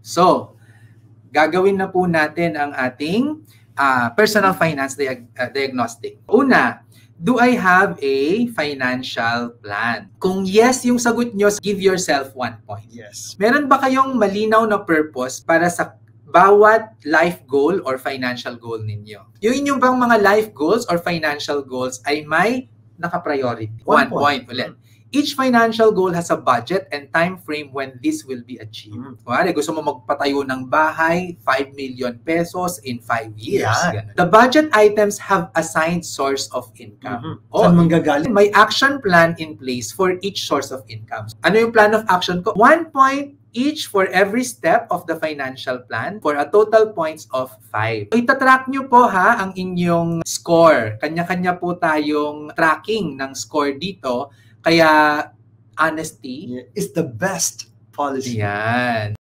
So, gagawin na po natin ang ating personal finance diagnostic. Una, do I have a financial plan? Kung yes yung sagot nyo, give yourself 1 point. Yes. Meron ba kayong malinaw na purpose para sa bawat life goal or financial goal ninyo? Yung inyong bang mga life goals or financial goals ay may naka-priority? 1 point ulit. Each financial goal has a budget and time frame when this will be achieved. Kuwari, gusto mo magpatayo ng bahay, 5 million pesos in 5 years. Yeah. The budget items have assigned source of income. Saan manggagaling? May action plan in place for each source of income. Ano yung plan of action ko? 1 point each for every step of the financial plan for a total points of 5. Itatrack nyo po ang inyong score. Kanya-kanya po tayong tracking ng score dito. Kaya honesty is the best policy. Yan.